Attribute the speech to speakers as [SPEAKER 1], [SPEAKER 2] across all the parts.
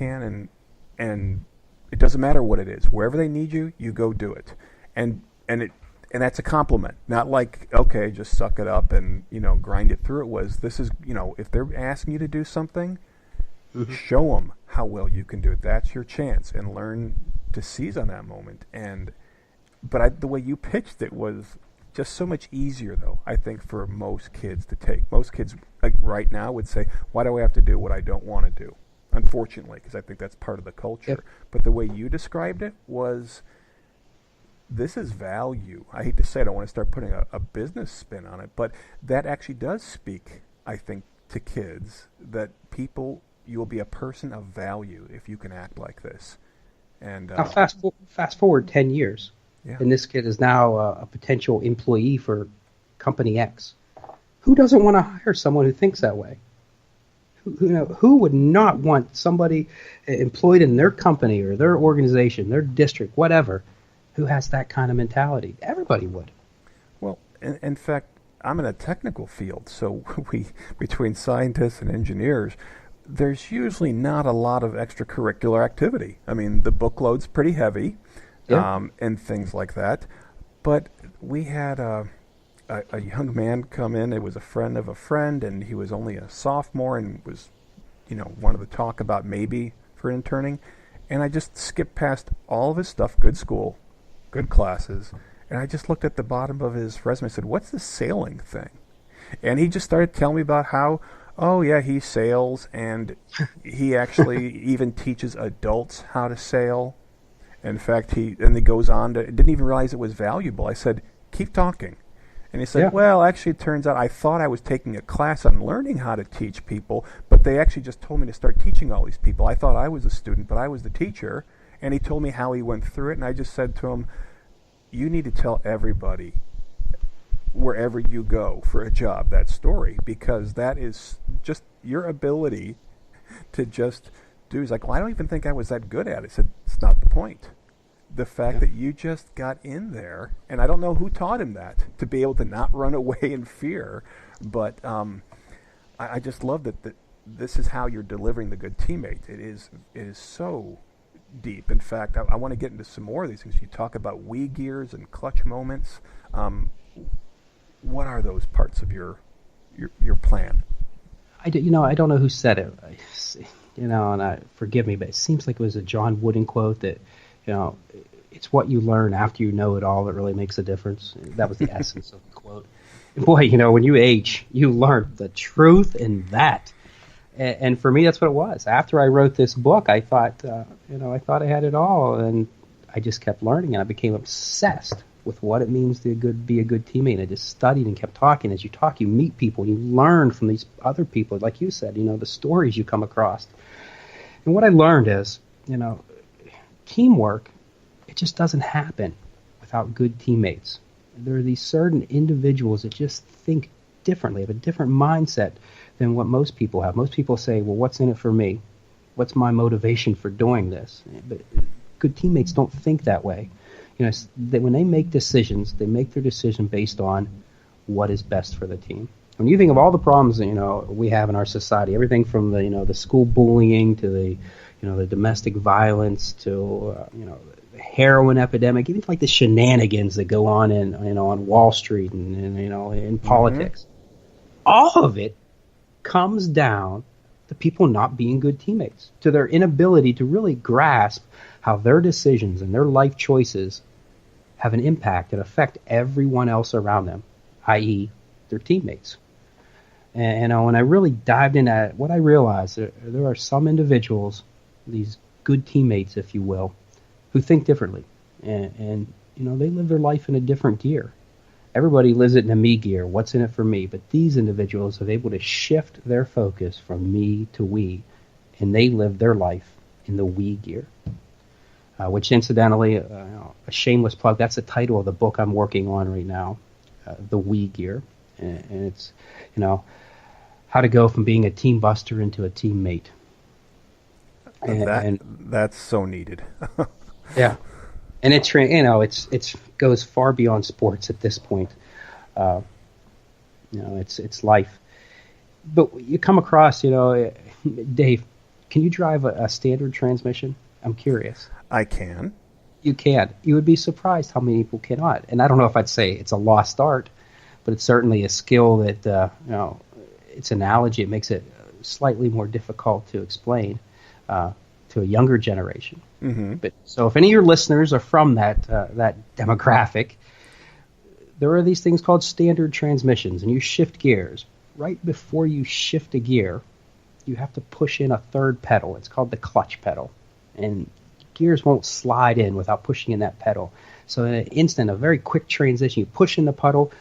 [SPEAKER 1] can, and it doesn't matter what it is. Wherever they need you, you go do it. And that's a compliment. Not like, okay, just suck it up and, grind it through. It was, this is, if they're asking you to do something, show them how well you can do it. That's your chance, and learn to seize on that moment. But the way you pitched it was just so much easier, though, I think, for most kids to take. Most kids, like right now, would say, why do I have to do what I don't want to do? Unfortunately, because I think that's part of the culture.
[SPEAKER 2] Yep.
[SPEAKER 1] But the way you described it was, this is value. I hate to say it, I don't want to start putting a business spin on it, but that actually does speak, I think, to kids, that you will be a person of value if you can act like this. And
[SPEAKER 2] now fast forward 10 years,
[SPEAKER 1] yeah.
[SPEAKER 2] and this kid is now a potential employee for Company X. Who doesn't want to hire someone who thinks that way? Who would not want somebody employed in their company or their organization, their district, whatever, who has that kind of mentality? Everybody would.
[SPEAKER 1] Well, in fact, I'm in a technical field, so between scientists and engineers, there's usually not a lot of extracurricular activity. I mean, the book load's pretty heavy,
[SPEAKER 2] yeah.
[SPEAKER 1] And things like that. But we had a young man come in. It was a friend of a friend, and he was only a sophomore and was, wanted to talk about maybe for interning. And I just skipped past all of his stuff, good school, good classes, and I just looked at the bottom of his resume and said, what's this sailing thing? And he just started telling me about how, oh, yeah, he sails, and he actually even teaches adults how to sail. In fact, he goes on to, didn't even realize it was valuable. I said, keep talking. And he said,
[SPEAKER 2] yeah.
[SPEAKER 1] Well, actually, it turns out I thought I was taking a class on learning how to teach people, but they actually just told me to start teaching all these people. I thought I was a student, but I was the teacher. And he told me how he went through it, and I just said to him, you need to tell everybody wherever you go for a job that story, because that is just your ability to just do. He's like, well, I don't even think I was that good at it. I said, it's not the point. The fact that you just got in there, and I don't know who taught him that, to be able to not run away in fear, but I just love that this is how you're delivering the good teammate. It is so deep. In fact, I want to get into some more of these things. You talk about we gears and clutch moments. What are those parts of your plan?
[SPEAKER 2] I don't know who said it. And forgive me, but it seems like it was a John Wooden quote that, it's what you learn after you know it all that really makes a difference. That was the essence of the quote. And boy, when you age, you learn the truth in that. And for me, that's what it was. After I wrote this book, I thought, I thought I had it all, and I just kept learning, and I became obsessed with what it means to be a good teammate. I just studied and kept talking. As you talk, you meet people, you learn from these other people, like you said, the stories you come across. And what I learned is, teamwork, it just doesn't happen without good teammates. There are these certain individuals that just think differently, have a different mindset than what most people have. Most people say, well, what's in it for me? What's my motivation for doing this? But good teammates don't think that way. When they make decisions, they make their decision based on what is best for the team. When you think of all the problems we have in our society, everything from the school bullying to the domestic violence to the heroin epidemic, even like the shenanigans that go on on Wall Street and in politics, all of it comes down to people not being good teammates, to their inability to really grasp how their decisions and their life choices have an impact and affect everyone else around them, i.e. their teammates. And when I really dived into it, what I realized, there are some individuals, these good teammates, if you will, who think differently. And they live their life in a different gear. Everybody lives it in a me gear. What's in it for me? But these individuals are able to shift their focus from me to we, and they live their life in the we gear. Which, incidentally, a shameless plug, that's the title of the book I'm working on right now, The We Gear. And it's, how to go from being a team buster into a teammate.
[SPEAKER 1] That's so needed.
[SPEAKER 2] Yeah. And it's goes far beyond sports at this point. It's life. But you come across, Dave, Can you drive a standard transmission? I'm curious.
[SPEAKER 1] I can.
[SPEAKER 2] You can. You would be surprised how many people cannot. And I don't know if I'd say it's a lost art, but it's certainly a skill that, its analogy, it makes it slightly more difficult to explain to a younger generation.
[SPEAKER 1] Mm-hmm.
[SPEAKER 2] But so if any of your listeners are from that demographic, there are these things called standard transmissions, and you shift gears. Right before you shift a gear, you have to push in a third pedal. It's called the clutch pedal. And gears won't slide in without pushing in that pedal. So in an instant, a very quick transition, you push in the pedal,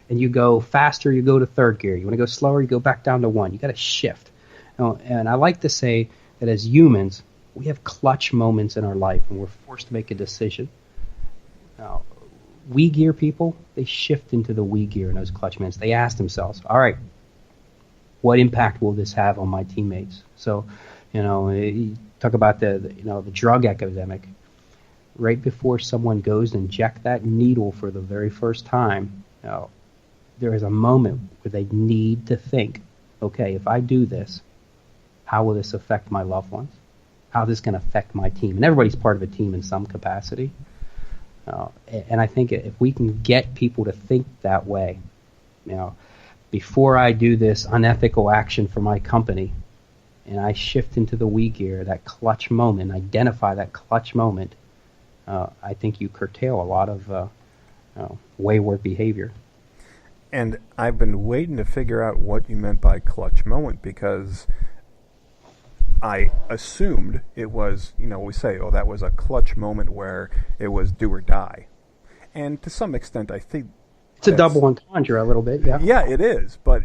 [SPEAKER 2] and you go faster, you go to third gear. You want to go slower, you go back down to one. You got to shift. And I like to say that as humans, we have clutch moments in our life, and we're forced to make a decision. Now, we gear people, they shift into the we gear in those clutch moments. They ask themselves, all right, what impact will this have on my teammates? So, you talk about the drug epidemic. Right before someone goes to inject that needle for the very first time, there is a moment where they need to think, okay, if I do this, how will this affect my loved ones? How is this going to affect my team? And everybody's part of a team in some capacity. And I think if we can get people to think that way, before I do this unethical action for my company, and I shift into the we gear, that clutch moment, identify that clutch moment, I think you curtail a lot of wayward behavior.
[SPEAKER 1] And I've been waiting to figure out what you meant by clutch moment, because I assumed it was, we say, that was a clutch moment where it was do or die. And to some extent, I think
[SPEAKER 2] it's a double entendre a little bit, yeah.
[SPEAKER 1] Yeah, it is, but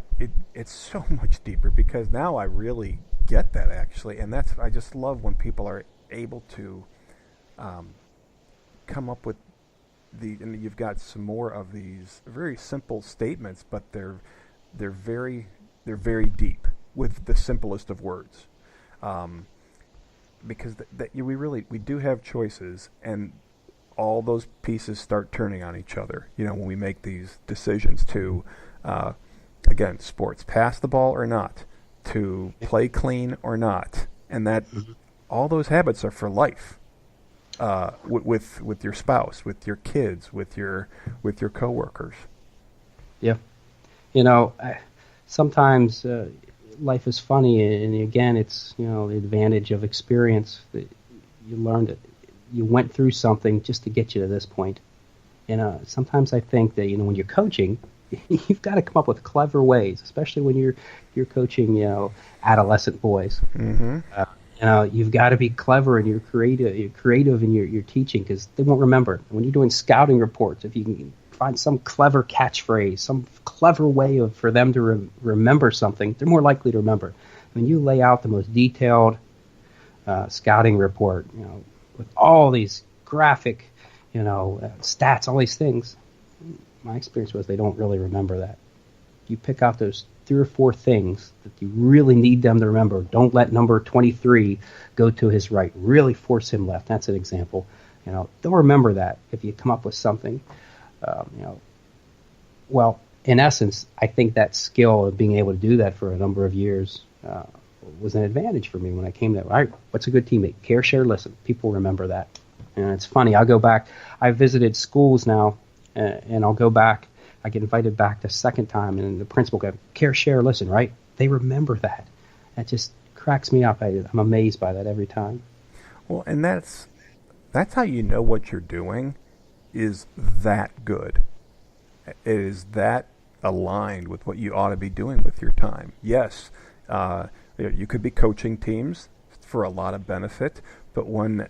[SPEAKER 1] it's so much deeper, because now I really get that, actually. And I just love when people are able to come up with and you've got some more of these very simple statements, but they're very deep with the simplest of words. Because we do have choices, and all those pieces start turning on each other. When we make these decisions to, again, sports, pass the ball or not, to play clean or not, and that all those habits are for life. With your spouse, with your kids, with your coworkers. Yeah.
[SPEAKER 2] Sometimes life is funny, and again, it's the advantage of experience that you learned it. You went through something just to get you to this point. Sometimes I think that when you're coaching, you've got to come up with clever ways, especially when you're coaching adolescent boys.
[SPEAKER 1] Mm-hmm.
[SPEAKER 2] You've got to be clever and you're creative in your teaching, because they won't remember. When you're doing scouting reports, if you can find some clever catchphrase, some clever way for them to remember something, they're more likely to remember. When you lay out the most detailed scouting report, with all these graphic, stats, all these things, my experience was they don't really remember that. You pick out those 3 or 4 things that you really need them to remember. Don't let number 23 go to his right. Really force him left. That's an example. They'll remember that if you come up with something. Well, in essence, I think that skill of being able to do that for a number of years was an advantage for me when I came there. All right, what's a good teammate? Care, share, listen. People remember that. And it's funny. I'll go back. I've visited schools now, and I'll go back. I get invited back the second time, and the principal goes, care, share, listen, right? They remember that. That just cracks me up. I'm amazed by that every time.
[SPEAKER 1] Well, and that's how you know what you're doing is that good. It is that aligned with what you ought to be doing with your time. Yes, you could be coaching teams for a lot of benefit, but when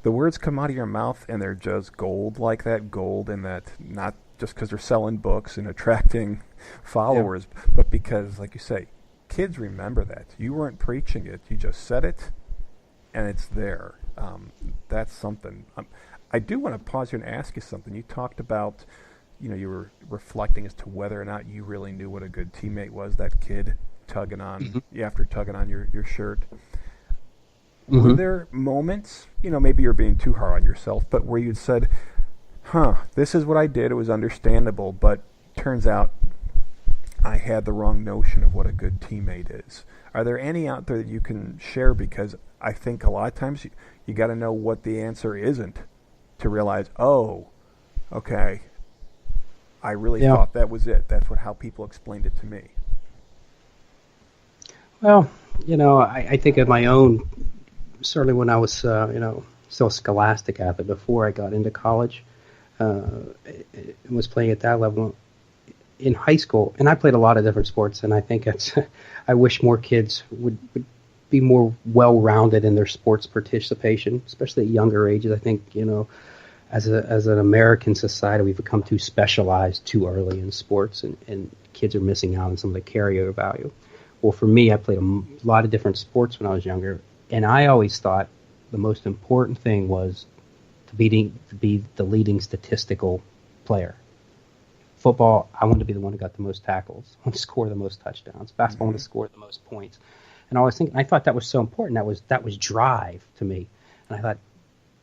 [SPEAKER 1] the words come out of your mouth and they're just gold like that, gold in that, not just because they're selling books and attracting followers, but because, like you say, kids remember that. You weren't preaching it. You just said it, and it's there. That's something. I do want to pause here and ask you something. You talked about, you were reflecting as to whether or not you really knew what a good teammate was, that kid tugging on, after tugging on your shirt. Mm-hmm. Were there moments, maybe you're being too hard on yourself, but where you'd said, this is what I did. It was understandable, but turns out I had the wrong notion of what a good teammate is. Are there any out there that you can share? Because I think a lot of times you got to know what the answer isn't to realize, oh, okay, I really thought that was it. That's how people explained it to me.
[SPEAKER 2] Well, I think of my own, certainly when I was, still a scholastic athlete before I got into college, was playing at that level in high school. And I played a lot of different sports, and I think I wish more kids would be more well-rounded in their sports participation, especially at younger ages. I think, as an American society, we've become too specialized too early in sports, and kids are missing out on some of the carryover value. Well, for me, I played a lot of different sports when I was younger, and I always thought the most important thing was to be the leading statistical player. Football, I wanted to be the one who got the most tackles, I wanted to score the most touchdowns. Basketball, I wanted to score the most points. And I thought that was so important. That was drive to me, and I thought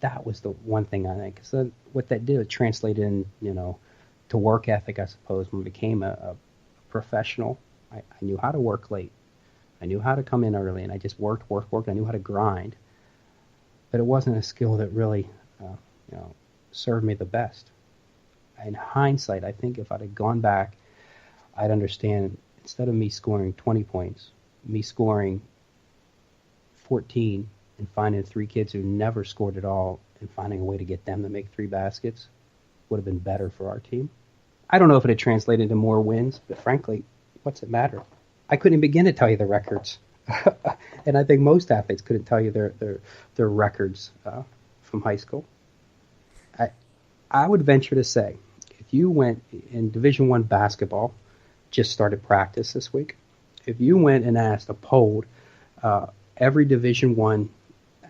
[SPEAKER 2] that was the one thing I think. So what that did, it translated in, to work ethic, I suppose. When I became a professional, I knew how to work late. I knew how to come in early, and I just worked. I knew how to grind. But it wasn't a skill that really, served me the best. In hindsight, I think if I'd have gone back, I'd understand, instead of me scoring 20 points, me scoring 14 and finding 3 kids who never scored at all and finding a way to get them to make 3 baskets would have been better for our team. I don't know if it had translated into more wins, but frankly, what's it matter? I couldn't begin to tell you the records. And I think most athletes couldn't tell you their records from high school. I would venture to say, if you went in Division I basketball, just started practice this week, if you went and polled every Division I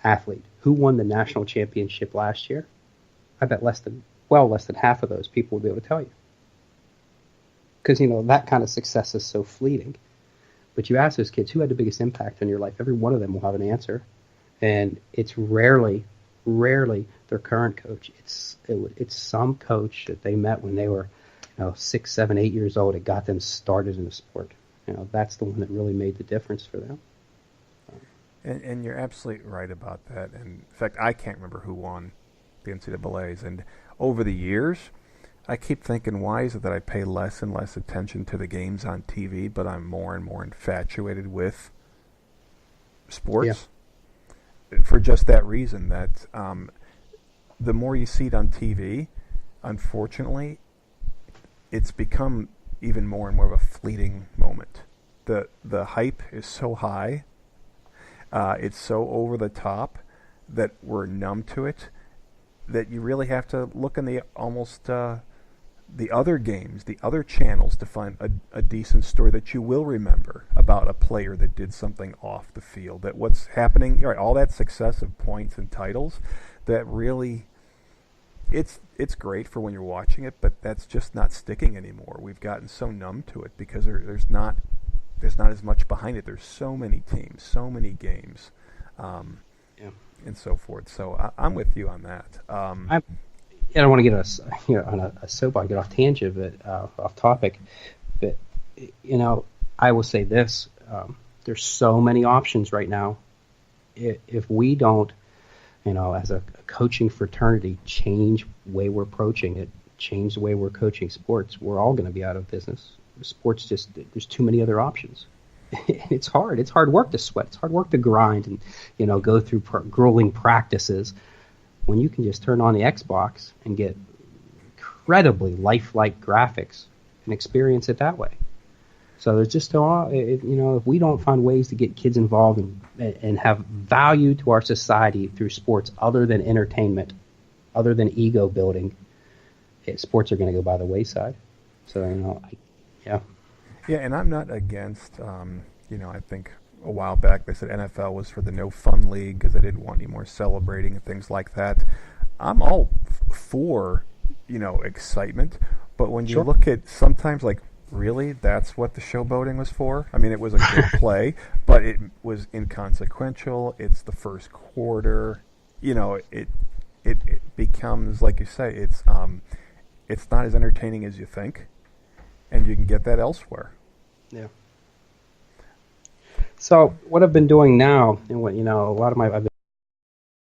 [SPEAKER 2] athlete who won the national championship last year, I bet less than half of those people would be able to tell you. Because, that kind of success is so fleeting. But you ask those kids, who had the biggest impact on your life? Every one of them will have an answer. And it's rarely their current coach. It's some coach that they met when they were 6, 7, 8 years old. It got them started in the sport. That's the one that really made the difference for them.
[SPEAKER 1] And you're absolutely right about that. And in fact, I can't remember who won the NCAAs. And over the years, I keep thinking, why is it that I pay less and less attention to the games on TV, but I'm more and more infatuated with sports? Yeah. For just that reason, that the more you see it on TV, unfortunately, it's become even more and more of a fleeting moment. The hype is so high, it's so over the top that we're numb to it, that you really have to look in the other games, the other channels, to find a decent story that you will remember about a player that did something off the field. That what's happening, all that success of points and titles, that really, it's great for when you're watching it, but that's just not sticking anymore. We've gotten so numb to it because there's not as much behind it. There's so many teams, so many games, and so forth. So I'm with you on that.
[SPEAKER 2] I don't want to get on a soapbox, get off tangent, but off topic. But I will say this: there's so many options right now. If we don't, as a coaching fraternity, change the way we're approaching it, change the way we're coaching sports, we're all going to be out of business. Sports there's too many other options. It's hard. It's hard work to sweat. It's hard work to grind and go through grueling practices, when you can just turn on the Xbox and get incredibly lifelike graphics and experience it that way. So there's just if we don't find ways to get kids involved and have value to our society through sports other than entertainment, other than ego building, sports are going to go by the wayside. So
[SPEAKER 1] yeah, and I'm not against. I think a while back they said NFL was for the no fun league because they didn't want any more celebrating and things like that. I'm all for excitement, but when you look at sometimes, like, really, that's what the showboating was for? I mean, it was a good play, but it was inconsequential. It's the first quarter. It becomes, like you say, it's not as entertaining as you think, and you can get that elsewhere.
[SPEAKER 2] Yeah. So what I've been doing now, and what a lot of my I've